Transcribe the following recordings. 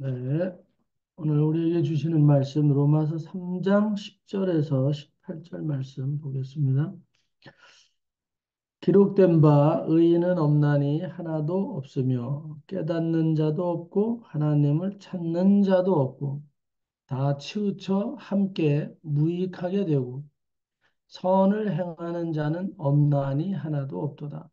네, 오늘 우리에게 주시는 말씀 로마서 3장 10절에서 18절 말씀 보겠습니다. 기록된 바 의인은 없나니 하나도 없으며 깨닫는 자도 없고 하나님을 찾는 자도 없고 다 치우쳐 함께 무익하게 되고 선을 행하는 자는 없나니 하나도 없도다.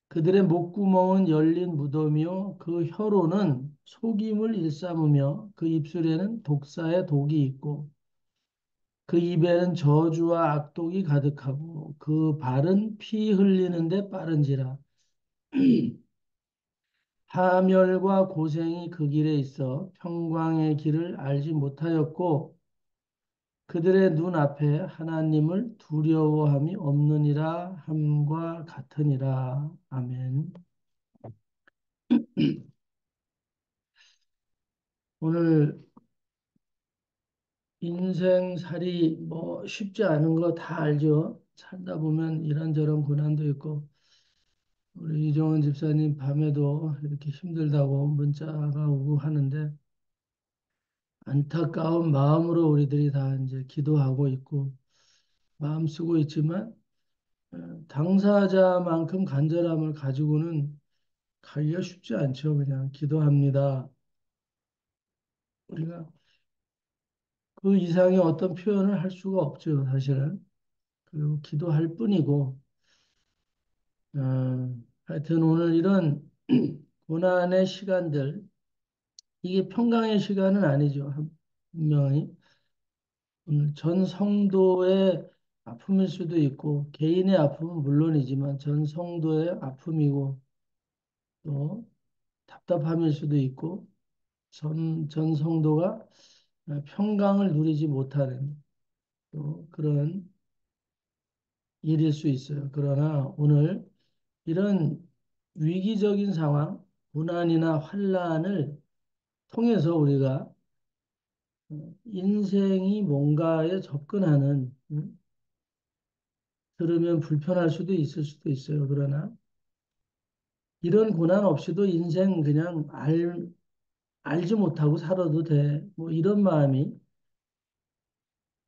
그들의 목구멍은 열린 무덤이요 그 혀로는 속임을 일삼으며 그 입술에는 독사의 독이 있고 그 입에는 저주와 악독이 가득하고 그 발은 피 흘리는데 빠른지라. 하멸과 고생이 그 길에 있어 평강의 길을 알지 못하였고 그들의 눈앞에 하나님을 두려워함이 없느니라 함과 같으니라. 아멘. 오늘 인생살이 뭐 쉽지 않은 거 다 알죠. 살다 보면 이런저런 고난도 있고 우리 이종원 집사님 밤에도 이렇게 힘들다고 문자가 오고 하는데 안타까운 마음으로 우리들이 다 이제 기도하고 있고 마음 쓰고 있지만 당사자만큼 간절함을 가지고는 가기가 쉽지 않죠. 그냥 기도합니다. 우리가 그 이상의 어떤 표현을 할 수가 없죠, 사실은. 그리고 기도할 뿐이고 하여튼 오늘 이런 고난의 시간들, 이게 평강의 시간은 아니죠. 분명히. 오늘 전 성도의 아픔일 수도 있고, 개인의 아픔은 물론이지만 전 성도의 아픔이고, 또 답답함일 수도 있고, 전 성도가 평강을 누리지 못하는 또 그런 일일 수 있어요. 그러나 오늘 이런 위기적인 상황, 고난이나 환란을 통해서 우리가 인생이 뭔가에 접근하는 들으면 불편할 수도 있을 수도 있어요. 그러나 이런 고난 없이도 인생 그냥 알지 못하고 살아도 돼. 뭐 이런 마음이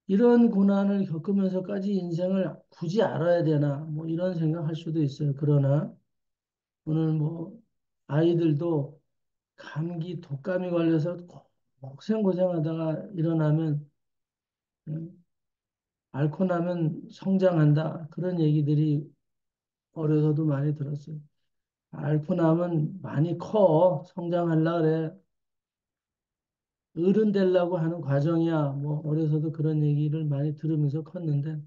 이런 고난을 겪으면서까지 인생을 굳이 알아야 되나 뭐 이런 생각할 수도 있어요. 그러나 오늘 뭐 아이들도 감기 독감이 걸려서 고생고생하다가 일어나면 음, 앓고 나면 성장한다. 그런 얘기들이 어려서도 많이 들었어요. 앓고 나면 많이 커. 성장하려 그래. 어른 되려고 하는 과정이야. 뭐 어려서도 그런 얘기를 많이 들으면서 컸는데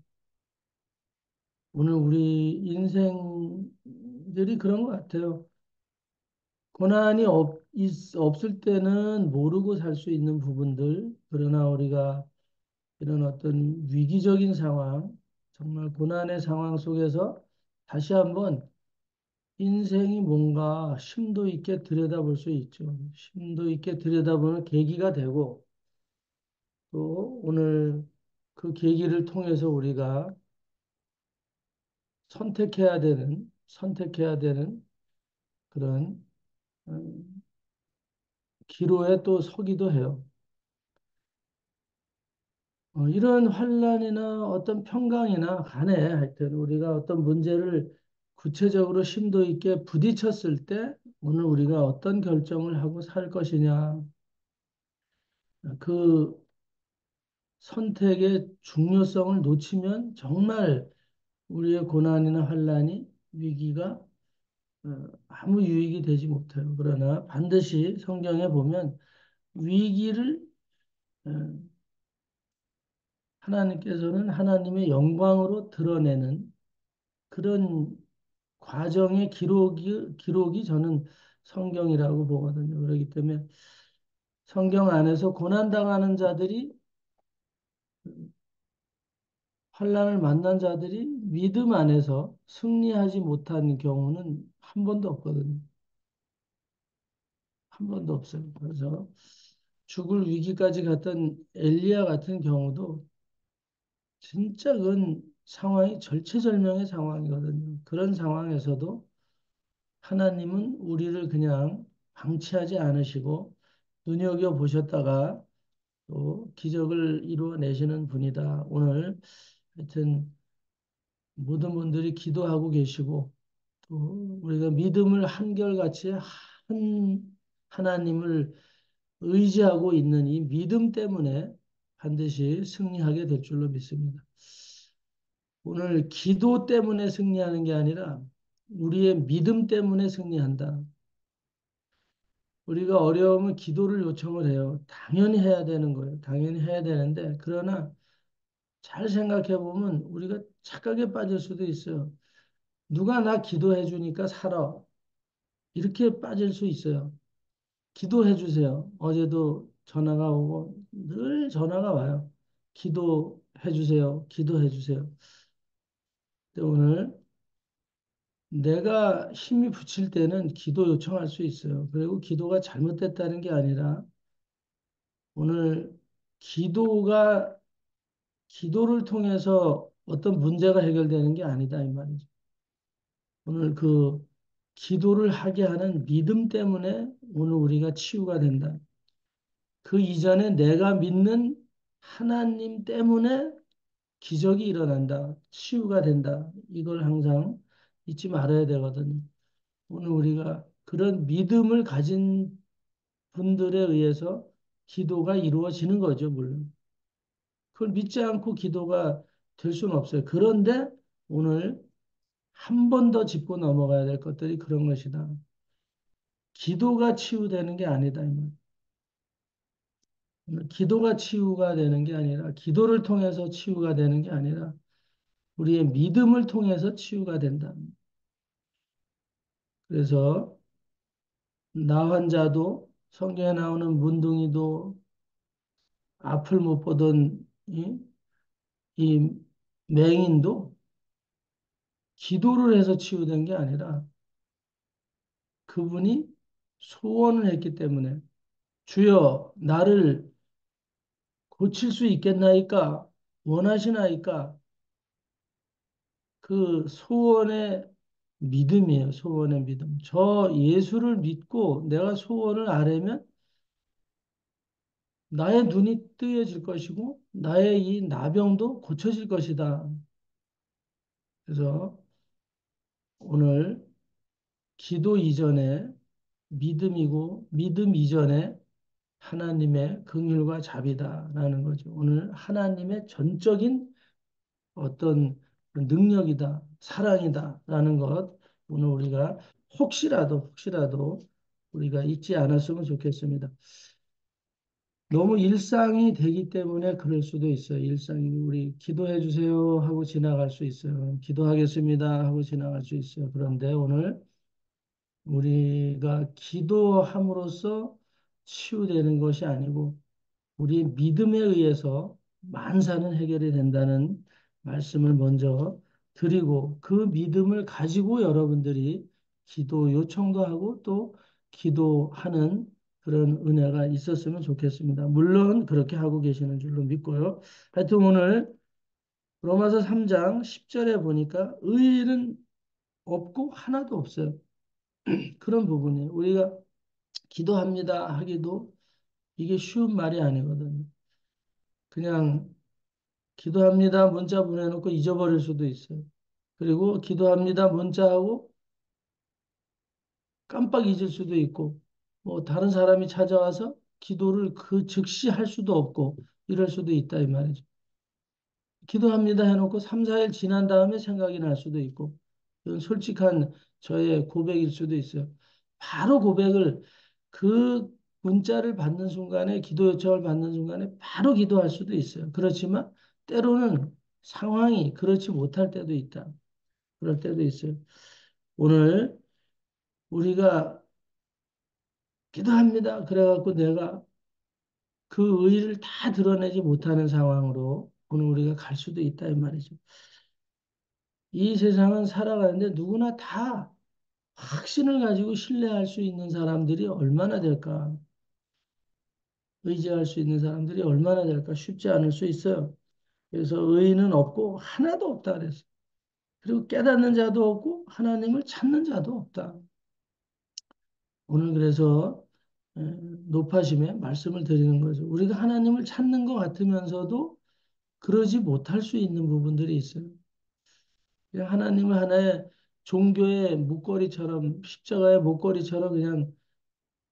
오늘 우리 인생들이 그런 것 같아요. 고난이 없을 때는 모르고 살 수 있는 부분들, 그러나 우리가 이런 어떤 위기적인 상황, 정말 고난의 상황 속에서 다시 한번 인생이 뭔가 심도 있게 들여다볼 수 있죠. 심도 있게 들여다보는 계기가 되고 또 오늘 그 계기를 통해서 우리가 선택해야 되는 그런 음, 기로에 또 서기도 해요. 이런 환란이나 어떤 평강이나 간에 하여튼 우리가 어떤 문제를 구체적으로 심도 있게 부딪혔을 때 오늘 우리가 어떤 결정을 하고 살 것이냐 그 선택의 중요성을 놓치면 정말 우리의 고난이나 환란이 위기가 아무 유익이 되지 못해요. 그러나 반드시 성경에 보면 위기를 어, 하나님께서는 하나님의 영광으로 드러내는 그런 과정의 기록이 저는 성경이라고 보거든요. 그렇기 때문에 성경 안에서 고난당하는 자들이 환난을 만난 자들이 믿음 안에서 승리하지 못한 경우는 한 번도 없거든요. 한 번도 없어요. 그래서 죽을 위기까지 갔던 엘리야 같은 경우도 진짜 그건 상황이 절체절명의 상황이거든요. 그런 상황에서도 하나님은 우리를 그냥 방치하지 않으시고 눈여겨 보셨다가 또 기적을 이루어내시는 분이다. 오늘 하여튼 모든 분들이 기도하고 계시고 또 우리가 믿음을 한결같이 하나님을 의지하고 있는 이 믿음 때문에 반드시 승리하게 될 줄로 믿습니다. 오늘 기도 때문에 승리하는 게 아니라 우리의 믿음 때문에 승리한다. 우리가 어려우면 기도를 요청을 해요. 당연히 해야 되는 거예요. 당연히 해야 되는데 그러나 잘 생각해 보면 우리가 착각에 빠질 수도 있어요. 누가 나 기도해 주니까 살아. 이렇게 빠질 수 있어요. 기도해 주세요. 어제도 전화가 오고 늘 전화가 와요. 기도해 주세요. 기도해 주세요. 근데 오늘 내가 힘이 붙일 때는 기도 요청할 수 있어요. 그리고 기도가 잘못됐다는 게 아니라 오늘 기도가 기도를 통해서 어떤 문제가 해결되는 게 아니다 이 말이죠. 오늘 그 기도를 하게 하는 믿음 때문에 오늘 우리가 치유가 된다. 그 이전에 내가 믿는 하나님 때문에 기적이 일어난다. 치유가 된다. 이걸 항상 잊지 말아야 되거든요. 오늘 우리가 그런 믿음을 가진 분들에 의해서 기도가 이루어지는 거죠, 물론. 그걸 믿지 않고 기도가 될 수는 없어요. 그런데 오늘 한 번 더 짚고 넘어가야 될 것들이 그런 것이다. 기도가 치유되는 게 아니다, 이 말. 기도가 치유가 되는 게 아니라, 기도를 통해서 치유가 되는 게 아니라, 우리의 믿음을 통해서 치유가 된다. 그래서, 나 환자도, 성경에 나오는 문둥이도, 앞을 못 보던 이 맹인도 기도를 해서 치유된 게 아니라, 그분이 소원을 했기 때문에, 주여, 나를 고칠 수 있겠나이까? 원하시나이까? 그 소원의 믿음이에요. 소원의 믿음. 저 예수를 믿고 내가 소원을 아뢰면 나의 눈이 뜨여질 것이고 나의 이 나병도 고쳐질 것이다. 그래서 오늘 기도 이전에 믿음이고 믿음 이전에 하나님의 긍휼과 자비다라는 거죠. 오늘 하나님의 전적인 어떤 능력이다, 사랑이다라는 것 오늘 우리가 혹시라도 우리가 잊지 않았으면 좋겠습니다. 너무 일상이 되기 때문에 그럴 수도 있어요. 일상이 우리 기도해 주세요 하고 지나갈 수 있어요. 기도하겠습니다 하고 지나갈 수 있어요. 그런데 오늘 우리가 기도함으로써 치유되는 것이 아니고 우리의 믿음에 의해서 만사는 해결이 된다는 말씀을 먼저 드리고 그 믿음을 가지고 여러분들이 기도 요청도 하고 또 기도하는 그런 은혜가 있었으면 좋겠습니다. 물론 그렇게 하고 계시는 줄로 믿고요. 하여튼 오늘 로마서 3장 10절에 보니까 의인은 없고 하나도 없어요. 그런 부분이에요. 우리가 기도합니다 하기도 이게 쉬운 말이 아니거든요. 그냥 기도합니다. 문자 보내놓고 잊어버릴 수도 있어요. 그리고 기도합니다. 문자하고 깜빡 잊을 수도 있고, 뭐 다른 사람이 찾아와서 기도를 그 즉시 할 수도 없고, 이럴 수도 있다, 이 말이죠. 기도합니다 해놓고 3, 4일 지난 다음에 생각이 날 수도 있고, 이건 솔직한 저의 고백일 수도 있어요. 바로 고백을 그 문자를 받는 순간에, 기도 요청을 받는 순간에 바로 기도할 수도 있어요. 그렇지만 때로는 상황이 그렇지 못할 때도 있다. 그럴 때도 있어요. 오늘 우리가 기도합니다. 그래갖고 내가 그 의의를 다 드러내지 못하는 상황으로 오늘 우리가 갈 수도 있다 이 말이죠. 이 세상은 살아가는데 누구나 다 확신을 가지고 신뢰할 수 있는 사람들이 얼마나 될까? 의지할 수 있는 사람들이 얼마나 될까? 쉽지 않을 수 있어요. 그래서 의의는 없고 하나도 없다 그랬어요. 그리고 깨닫는 자도 없고 하나님을 찾는 자도 없다. 오늘 그래서 에, 높아심에 말씀을 드리는 거죠. 우리가 하나님을 찾는 것 같으면서도 그러지 못할 수 있는 부분들이 있어요. 그냥 하나님을 하나의 종교의 목걸이처럼 십자가의 목걸이처럼 그냥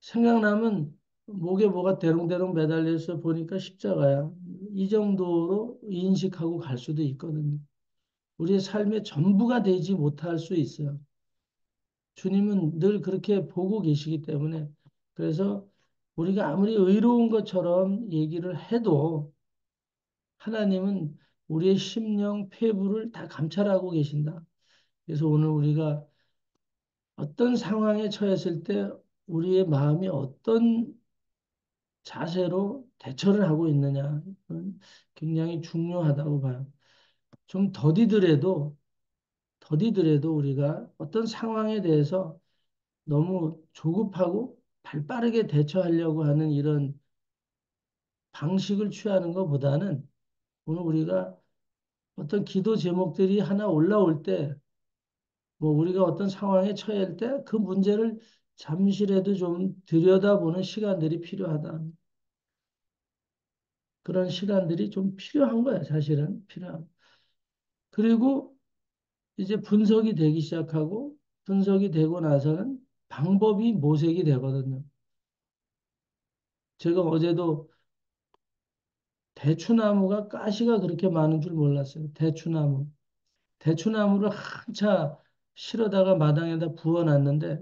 생각나면 목에 뭐가 대롱대롱 매달려 있어 보니까 십자가야. 이 정도로 인식하고 갈 수도 있거든요. 우리의 삶의 전부가 되지 못할 수 있어요. 주님은 늘 그렇게 보고 계시기 때문에 그래서 우리가 아무리 의로운 것처럼 얘기를 해도 하나님은 우리의 심령, 폐부를 다 감찰하고 계신다. 그래서 오늘 우리가 어떤 상황에 처했을 때 우리의 마음이 어떤 자세로 대처를 하고 있느냐. 이건 굉장히 중요하다고 봐요. 좀 더디더라도 우리가 어떤 상황에 대해서 너무 조급하고 발빠르게 대처하려고 하는 이런 방식을 취하는 것보다는 오늘 우리가 어떤 기도 제목들이 하나 올라올 때, 뭐 우리가 어떤 상황에 처할 때 그 문제를 잠시라도 좀 들여다보는 시간들이 필요하다. 그런 시간들이 좀 필요한 거야, 사실은. 필요한. 그리고 이제 분석이 되기 시작하고 분석이 되고 나서는 방법이 모색이 되거든요. 제가 어제도 대추나무가 가시가 그렇게 많은 줄 몰랐어요. 대추나무. 대추나무를 한차 실어다가 마당에다 부어놨는데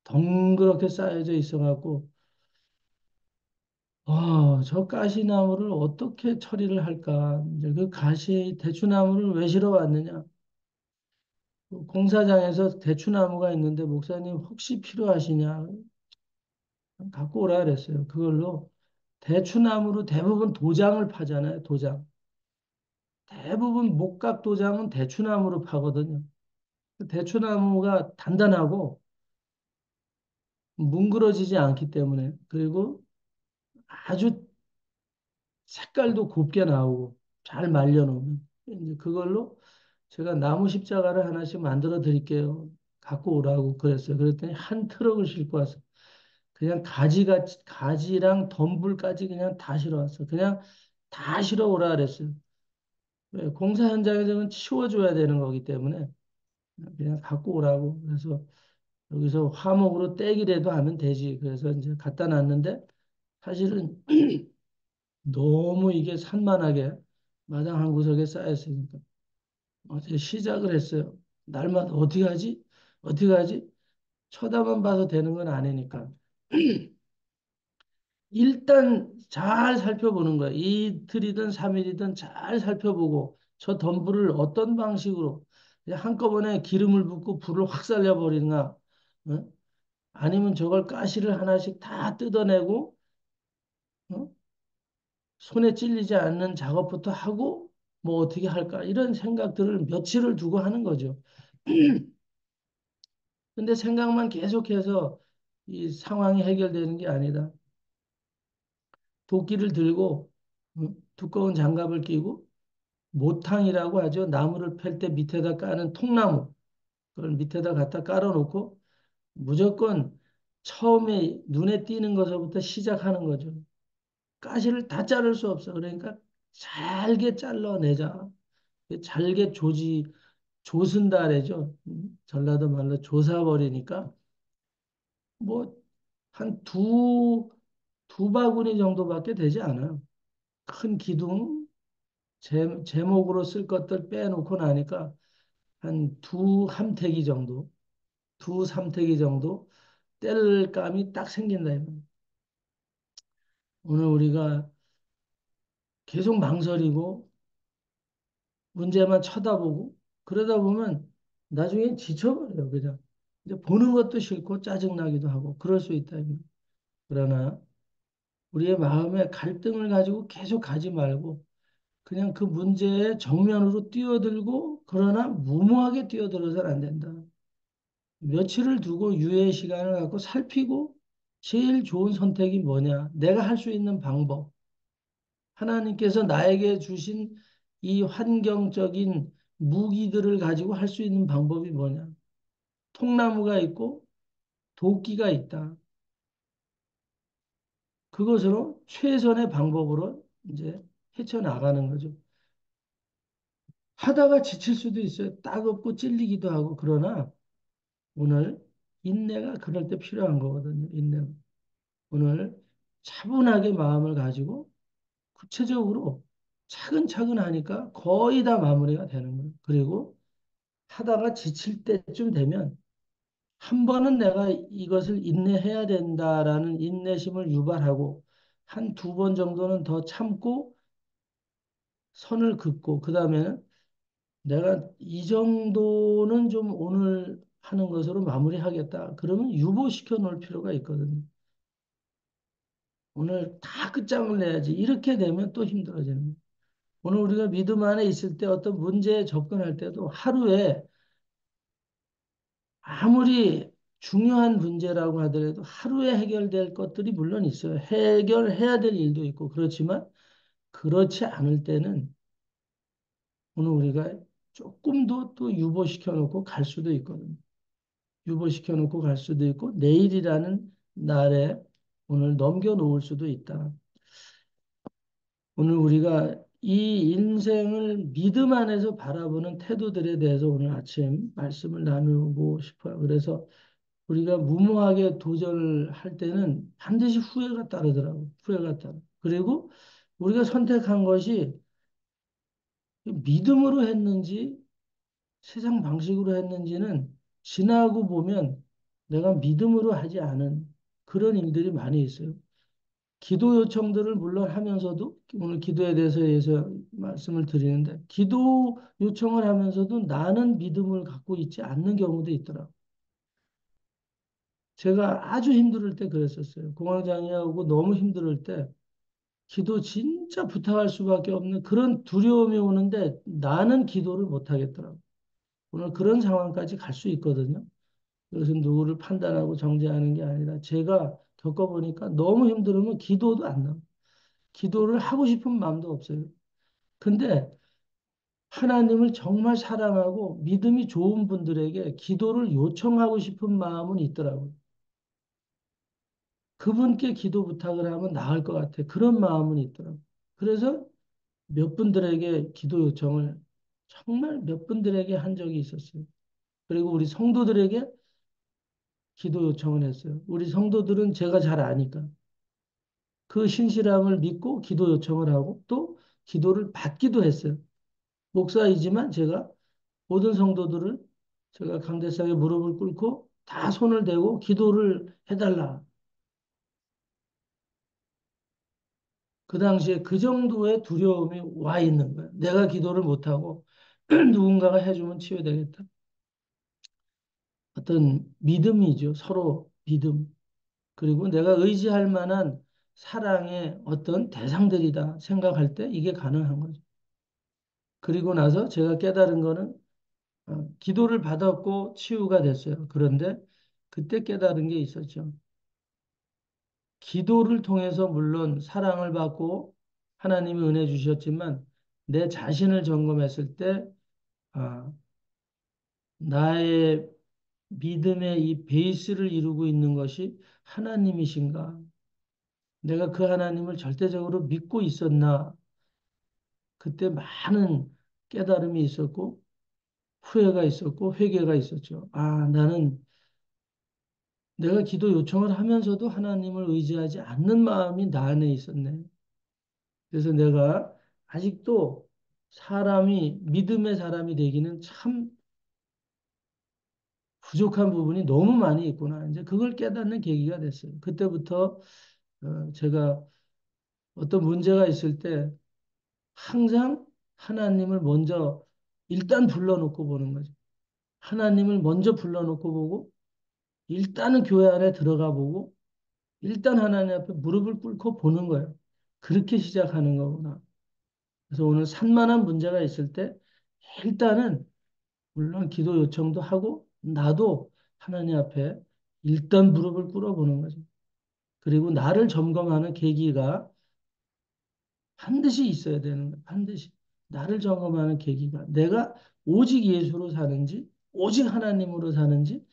덩그렇게 쌓여져 있어갖고 저 가시나무를 어떻게 처리를 할까? 이제 그 가시 대추나무를 왜 실어왔느냐? 그 공사장에서 대추나무가 있는데 목사님 혹시 필요하시냐? 갖고 오라 그랬어요. 그걸로 대추나무로 대부분 도장을 파잖아요. 도장. 대부분 목각 도장은 대추나무로 파거든요. 대추나무가 단단하고 뭉그러지지 않기 때문에 그리고 아주 색깔도 곱게 나오고 잘 말려놓으면 이제 그걸로 제가 나무 십자가를 하나씩 만들어 드릴게요. 갖고 오라고 그랬어요. 그랬더니 한 트럭을 싣고 와서 그냥 가지랑 덤불까지 그냥 다 실어왔어. 그냥 다 실어 오라 그랬어요. 왜? 공사 현장에서는 치워줘야 되는 거기 때문에 그냥 갖고 오라고. 그래서 여기서 화목으로 떼기라도 하면 되지. 그래서 이제 갖다 놨는데 사실은 너무 이게 산만하게 마당 한 구석에 쌓였으니까 어제 시작을 했어요. 날마다 어떻게 하지? 어떻게 하지? 쳐다만 봐서 되는 건 아니니까. 일단 잘 살펴보는 거야. 이틀이든 3일이든 잘 살펴보고 저 덤불을 어떤 방식으로 그냥 한꺼번에 기름을 붓고 불을 확 살려버리는가? 어? 아니면 저걸 가시를 하나씩 다 뜯어내고 어? 손에 찔리지 않는 작업부터 하고 뭐 어떻게 할까? 이런 생각들을 며칠을 두고 하는 거죠. 근데 생각만 계속해서 이 상황이 해결되는 게 아니다. 도끼를 들고 두꺼운 장갑을 끼고 모탕이라고 하죠. 나무를 팰 때 밑에다 까는 통나무. 그걸 밑에다 갖다 깔아놓고 무조건 처음에 눈에 띄는 것부터 시작하는 거죠. 가시를 다 자를 수 없어. 그러니까 잘게 잘라내자. 잘게 조순다 그러죠. 전라도 말로 조사버리니까 뭐 한 두 바구니 정도밖에 되지 않아요. 큰 기둥 제목으로 쓸 것들 빼놓고 나니까 한 두 함태기 정도, 두 삼태기 정도 뗄감이 딱 생긴다. 오늘 우리가 계속 망설이고 문제만 쳐다보고 그러다 보면 나중에 지쳐버려요. 그냥 이제 보는 것도 싫고 짜증나기도 하고 그럴 수 있다. 그러나 우리의 마음에 갈등을 가지고 계속 가지 말고 그냥 그 문제의 정면으로 뛰어들고 그러나 무모하게 뛰어들어서는 안 된다. 며칠을 두고 유예 시간을 갖고 살피고 제일 좋은 선택이 뭐냐? 내가 할 수 있는 방법. 하나님께서 나에게 주신 이 환경적인 무기들을 가지고 할 수 있는 방법이 뭐냐? 통나무가 있고 도끼가 있다. 그것으로 최선의 방법으로 이제 헤쳐나가는 거죠. 하다가 지칠 수도 있어요. 따갑고 찔리기도 하고. 그러나 오늘 인내가 그럴 때 필요한 거거든요. 인내. 오늘 차분하게 마음을 가지고 구체적으로 차근차근 하니까 거의 다 마무리가 되는 거예요. 그리고 하다가 지칠 때쯤 되면 한 번은 내가 이것을 인내해야 된다라는 인내심을 유발하고 한 두 번 정도는 더 참고 선을 긋고 그다음에는 내가 이 정도는 좀 오늘 하는 것으로 마무리하겠다. 그러면 유보시켜 놓을 필요가 있거든요. 오늘 다 끝장을 내야지. 이렇게 되면 또 힘들어지는 거예요. 오늘 우리가 믿음 안에 있을 때 어떤 문제에 접근할 때도 하루에 아무리 중요한 문제라고 하더라도 하루에 해결될 것들이 물론 있어요. 해결해야 될 일도 있고 그렇지만 그렇지 않을 때는 오늘 우리가 조금 더 또 유보시켜 놓고 갈 수도 있거든요. 유보시켜 놓고 갈 수도 있고 내일이라는 날에 오늘 넘겨 놓을 수도 있다. 오늘 우리가 이 인생을 믿음 안에서 바라보는 태도들에 대해서 오늘 아침 말씀을 나누고 싶어요. 그래서 우리가 무모하게 도전을 할 때는 반드시 후회가 따르더라고요. 후회가 따르. 그리고 우리가 선택한 것이 믿음으로 했는지 세상 방식으로 했는지는 지나고 보면 내가 믿음으로 하지 않은 그런 일들이 많이 있어요. 기도 요청들을 물론 하면서도 오늘 기도에 대해서 말씀을 드리는데 기도 요청을 하면서도 나는 믿음을 갖고 있지 않는 경우도 있더라고요. 제가 아주 힘들 때 그랬었어요. 공황장애하고 너무 힘들 때 기도 진짜 부탁할 수밖에 없는 그런 두려움이 오는데 나는 기도를 못 하겠더라고요. 오늘 그런 상황까지 갈 수 있거든요. 이것은 누구를 판단하고 정죄하는 게 아니라 제가 겪어보니까 너무 힘들으면 기도도 안 나와요. 기도를 하고 싶은 마음도 없어요. 근데 하나님을 정말 사랑하고 믿음이 좋은 분들에게 기도를 요청하고 싶은 마음은 있더라고요. 그분께 기도 부탁을 하면 나을 것 같아. 그런 마음은 있더라고요. 그래서 몇 분들에게 기도 요청을 정말 몇 분들에게 한 적이 있었어요. 그리고 우리 성도들에게 기도 요청을 했어요. 우리 성도들은 제가 잘 아니까 그 신실함을 믿고 기도 요청을 하고 또 기도를 받기도 했어요. 목사이지만 제가 모든 성도들을 제가 강대상에 무릎을 꿇고 다 손을 대고 기도를 해달라. 그 당시에 그 정도의 두려움이 와 있는 거예요. 내가 기도를 못하고 누군가가 해주면 치유되겠다. 어떤 믿음이죠. 서로 믿음. 그리고 내가 의지할 만한 사랑의 어떤 대상들이다 생각할 때 이게 가능한 거죠. 그리고 나서 제가 깨달은 거는 기도를 받았고 치유가 됐어요. 그런데 그때 깨달은 게 있었죠. 기도를 통해서 물론 사랑을 받고 하나님이 은혜 주셨지만 내 자신을 점검했을 때 아, 나의 믿음의 이 베이스를 이루고 있는 것이 하나님이신가? 내가 그 하나님을 절대적으로 믿고 있었나? 그때 많은 깨달음이 있었고 후회가 있었고 회개가 있었죠. 아, 나는 내가 기도 요청을 하면서도 하나님을 의지하지 않는 마음이 나 안에 있었네. 그래서 내가 아직도 사람이 믿음의 사람이 되기는 참 부족한 부분이 너무 많이 있구나. 이제 그걸 깨닫는 계기가 됐어요. 그때부터 제가 어떤 문제가 있을 때 항상 하나님을 먼저 일단 불러놓고 보는 거죠. 하나님을 먼저 불러놓고 보고 일단은 교회 안에 들어가 보고 일단 하나님 앞에 무릎을 꿇고 보는 거예요. 그렇게 시작하는 거구나. 그래서 오늘 산만한 문제가 있을 때 일단은 물론 기도 요청도 하고 나도 하나님 앞에 일단 무릎을 꿇어보는 거죠. 그리고 나를 점검하는 계기가 반드시 있어야 되는 거예요. 반드시. 나를 점검하는 계기가. 내가 오직 예수로 사는지, 오직 하나님으로 사는지,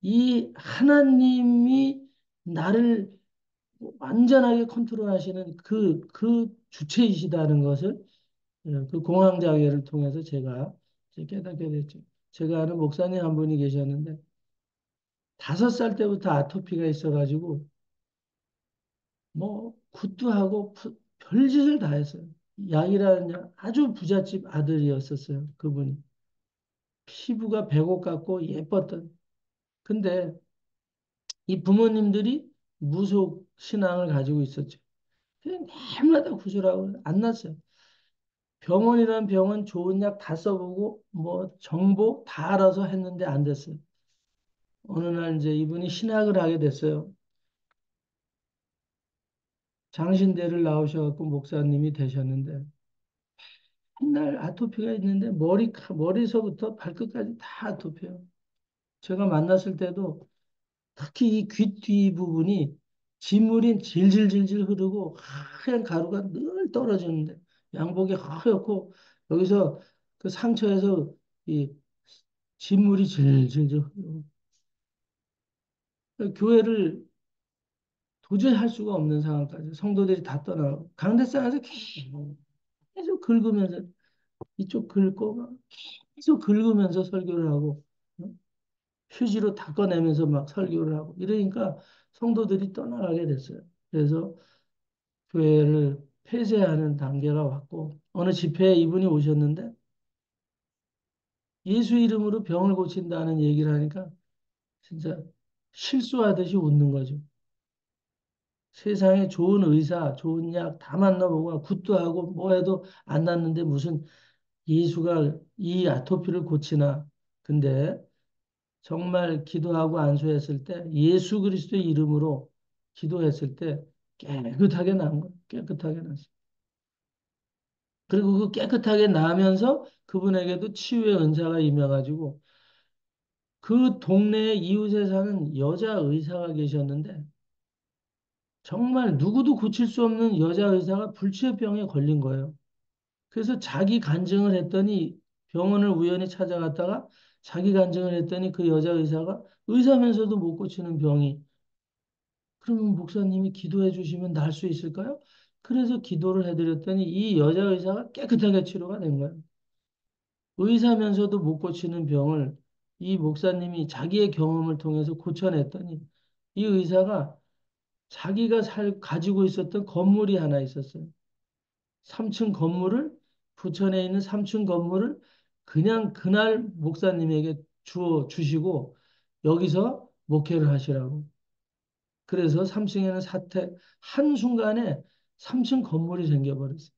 이 하나님이 나를 완전하게 컨트롤하시는 그 주체이시다는 것을 그 공황장애를 통해서 제가 이제 깨닫게 됐죠. 제가 아는 목사님 한 분이 계셨는데 5살 때부터 아토피가 있어가지고 뭐 굿도 하고 별짓을 다 했어요. 약이라는 아주 부잣집 아들이었었어요. 그분이. 피부가 백옥 같고 예뻤던. 근데 이 부모님들이 무속 신앙을 가지고 있었죠. 그냥 날마다 구슬하고 안 났어요. 병원이란 병원 좋은 약 다 써보고 뭐 정보 다 알아서 했는데 안 됐어요. 어느 날 이제 이분이 신학을 하게 됐어요. 장신대를 나오셔갖고 목사님이 되셨는데 맨날 아토피가 있는데 머리서부터 발끝까지 다 아토피예요. 제가 만났을 때도 특히 이 귀 뒤 부분이 진물이 질질질질 흐르고 하얀 가루가 늘 떨어지는데 양복이 하얗고 여기서 그 상처에서 이 진물이 질질질 흐르고 교회를 도저히 할 수가 없는 상황까지 성도들이 다 떠나고 강대상에서 계속 긁으면서 이쪽 긁고 막 계속 긁으면서 설교를 하고 어? 휴지로 닦아내면서 막 설교를 하고 이러니까 성도들이 떠나가게 됐어요. 그래서 교회를 폐쇄하는 단계가 왔고 어느 집회에 이분이 오셨는데 예수 이름으로 병을 고친다는 얘기를 하니까 진짜 실수하듯이 웃는 거죠. 세상에 좋은 의사, 좋은 약 다 만나보고 굿도 하고 뭐 해도 안 낫는데 무슨 예수가 이 아토피를 고치나. 근데 정말 기도하고 안수했을 때 예수 그리스도의 이름으로 기도했을 때 깨끗하게 나은 거예요. 깨끗하게 났어요. 그리고 그 깨끗하게 나면서 그분에게도 치유의 은사가 임해가지고 그 동네에 이웃에 사는 여자 의사가 계셨는데 정말 누구도 고칠 수 없는 여자 의사가 불치병에 걸린 거예요. 그래서 자기 간증을 했더니 병원을 우연히 찾아갔다가 자기 간증을 했더니 그 여자 의사가 의사면서도 못 고치는 병이 그러면 목사님이 기도해 주시면 날 수 있을까요? 그래서 기도를 해드렸더니 이 여자 의사가 깨끗하게 치료가 된 거예요. 의사면서도 못 고치는 병을 이 목사님이 자기의 경험을 통해서 고쳐냈더니 이 의사가 자기가 가지고 있었던 건물이 하나 있었어요. 3층 건물을 부천에 있는 3층 건물을 그냥 그날 목사님에게 주어 주시고 여기서 목회를 하시라고. 그래서 3층에는 한순간에 3층 건물이 생겨버렸어요.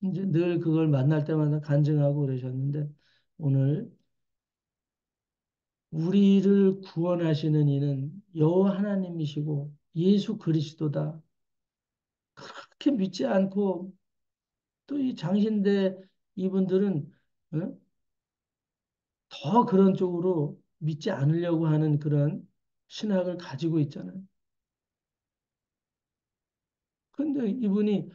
이제 늘 그걸 만날 때마다 간증하고 그러셨는데 오늘 우리를 구원하시는 이는 여호와 하나님이시고 예수 그리스도다. 그렇게 믿지 않고 또 이 장신대 이분들은 어? 더 그런 쪽으로 믿지 않으려고 하는 그런 신학을 가지고 있잖아요. 근데 이분이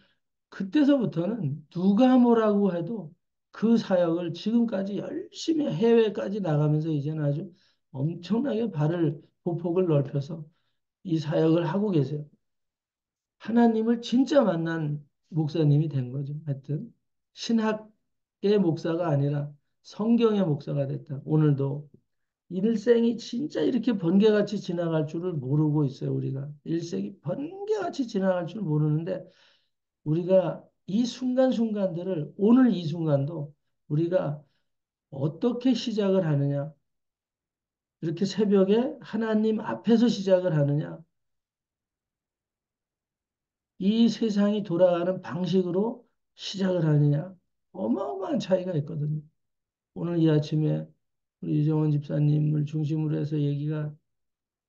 그때서부터는 누가 뭐라고 해도 그 사역을 지금까지 열심히 해외까지 나가면서 이제는 아주 엄청나게 보폭을 넓혀서 이 사역을 하고 계세요. 하나님을 진짜 만난 목사님이 된 거죠. 하여튼 신학의 목사가 아니라 성경의 목사가 됐다. 오늘도 일생이 진짜 이렇게 번개같이 지나갈 줄을 모르고 있어요, 우리가. 일생이 번개같이 지나갈 줄 모르는데 우리가 이 순간순간들을 오늘 이 순간도 우리가 어떻게 시작을 하느냐? 이렇게 새벽에 하나님 앞에서 시작을 하느냐? 이 세상이 돌아가는 방식으로 시작을 하느냐? 어마어마한 차이가 있거든요. 오늘 이 아침에 우리 유정원 집사님을 중심으로 해서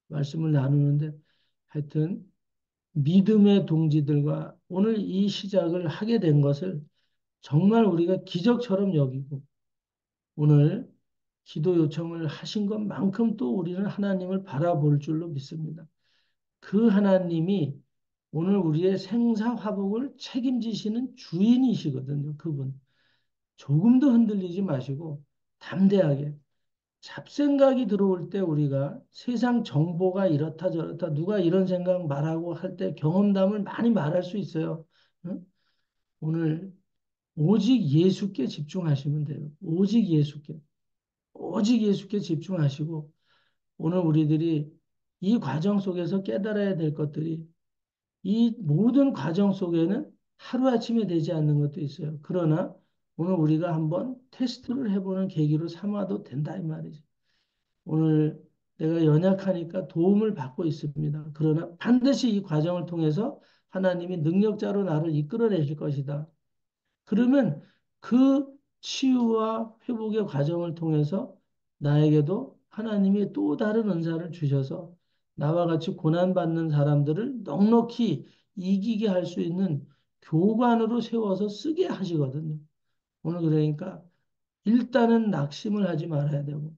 말씀을 나누는데 하여튼 믿음의 동지들과 오늘 이 시작을 하게 된 것을 정말 우리가 기적처럼 여기고 오늘 기도 요청을 하신 것만큼 또 우리는 하나님을 바라볼 줄로 믿습니다. 그 하나님이 오늘 우리의 생사화복을 책임지시는 주인이시거든요. 그분. 조금도 흔들리지 마시고 담대하게 잡생각이 들어올 때 우리가 세상 정보가 이렇다 저렇다 누가 이런 생각 말하고 할 때 경험담을 많이 말할 수 있어요. 응? 오늘 오직 예수께 집중하시면 돼요. 오직 예수께. 오직 예수께 집중하시고 오늘 우리들이 이 과정 속에서 깨달아야 될 것들이 이 모든 과정 속에는 하루아침에 되지 않는 것도 있어요. 그러나 오늘 우리가 한번 테스트를 해보는 계기로 삼아도 된다 이 말이죠. 오늘 내가 연약하니까 도움을 받고 있습니다. 그러나 반드시 이 과정을 통해서 하나님이 능력자로 나를 이끌어내실 것이다. 그러면 그 치유와 회복의 과정을 통해서 나에게도 하나님이 또 다른 은사를 주셔서 나와 같이 고난받는 사람들을 넉넉히 이기게 할 수 있는 교관으로 세워서 쓰게 하시거든요. 오늘 그러니까 일단은 낙심을 하지 말아야 되고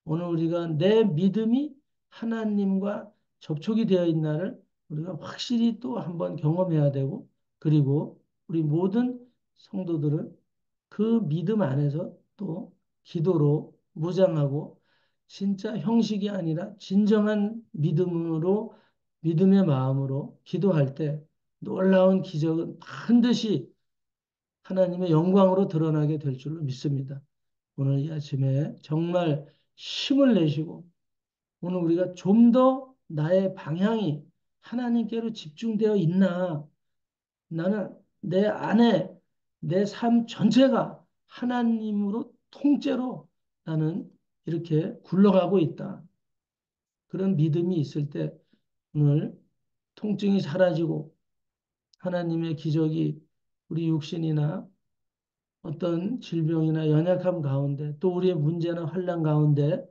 오늘 우리가 내 믿음이 하나님과 접촉이 되어 있나를 우리가 확실히 또 한번 경험해야 되고 그리고 우리 모든 성도들은 그 믿음 안에서 또 기도로 무장하고 진짜 형식이 아니라 진정한 믿음으로 믿음의 마음으로 기도할 때 놀라운 기적은 반드시 하나님의 영광으로 드러나게 될 줄로 믿습니다. 오늘 이 아침에 정말 힘을 내시고 오늘 우리가 좀 더 나의 방향이 하나님께로 집중되어 있나 나는 내 안에 내 삶 전체가 하나님으로 통째로 나는 이렇게 굴러가고 있다. 그런 믿음이 있을 때 오늘 통증이 사라지고 하나님의 기적이 우리 육신이나 어떤 질병이나 연약함 가운데 또 우리의 문제나 환난 가운데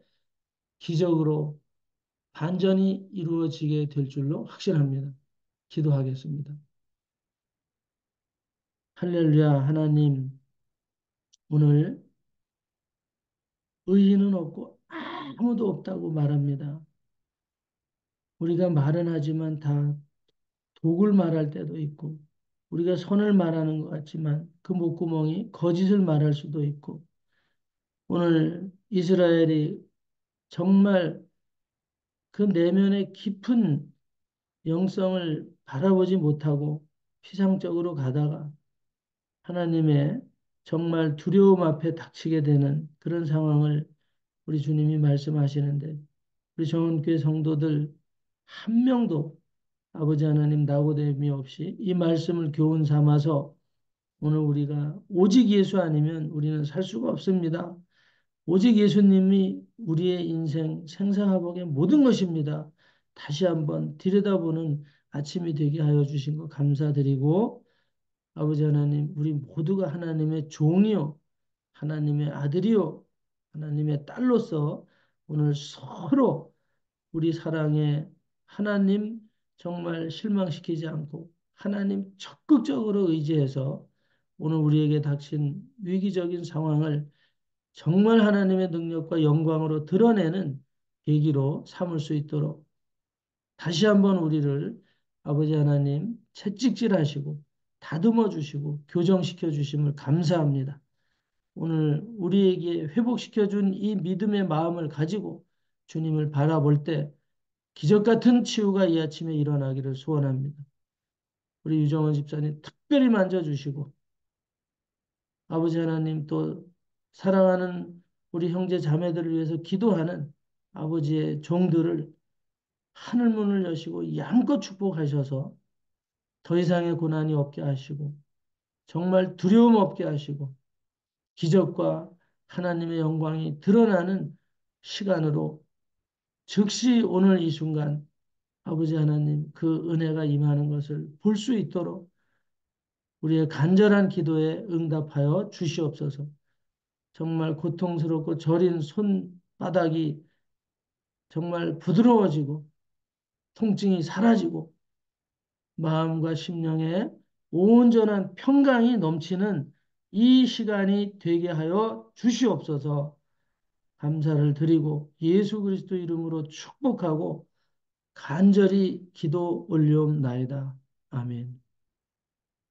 기적으로 반전이 이루어지게 될 줄로 확신합니다. 기도하겠습니다. 할렐루야, 하나님, 오늘 의인은 없고 아무도 없다고 말합니다. 우리가 말은 하지만 다 독을 말할 때도 있고, 우리가 선을 말하는 것 같지만 그 목구멍이 거짓을 말할 수도 있고, 오늘 이스라엘이 정말 그 내면의 깊은 영성을 바라보지 못하고 피상적으로 가다가 하나님의 정말 두려움 앞에 닥치게 되는 그런 상황을 우리 주님이 말씀하시는데 우리 정은교회 성도들 한 명도 아버지 하나님 나고됨이 없이 이 말씀을 교훈 삼아서 오늘 우리가 오직 예수 아니면 우리는 살 수가 없습니다. 오직 예수님이 우리의 인생 생사화복의 모든 것입니다. 다시 한번 들여다보는 아침이 되게 하여 주신 것 감사드리고 아버지 하나님 우리 모두가 하나님의 종이요 하나님의 아들이요 하나님의 딸로서 오늘 서로 우리 사랑에 하나님 정말 실망시키지 않고 하나님 적극적으로 의지해서 오늘 우리에게 닥친 위기적인 상황을 정말 하나님의 능력과 영광으로 드러내는 계기로 삼을 수 있도록 다시 한번 우리를 아버지 하나님 채찍질하시고 다듬어 주시고 교정시켜 주심을 감사합니다. 오늘 우리에게 회복시켜 준 이 믿음의 마음을 가지고 주님을 바라볼 때 기적 같은 치유가 이 아침에 일어나기를 소원합니다. 우리 유정원 집사님 특별히 만져주시고 아버지 하나님 또 사랑하는 우리 형제 자매들을 위해서 기도하는 아버지의 종들을 하늘문을 여시고 양껏 축복하셔서 더 이상의 고난이 없게 하시고 정말 두려움 없게 하시고 기적과 하나님의 영광이 드러나는 시간으로 즉시 오늘 이 순간 아버지 하나님 그 은혜가 임하는 것을 볼 수 있도록 우리의 간절한 기도에 응답하여 주시옵소서. 정말 고통스럽고 저린 손바닥이 정말 부드러워지고 통증이 사라지고 마음과 심령에 온전한 평강이 넘치는 이 시간이 되게 하여 주시옵소서. 감사를 드리고 예수 그리스도 이름으로 축복하고 간절히 기도 올려옵나이다. 아멘.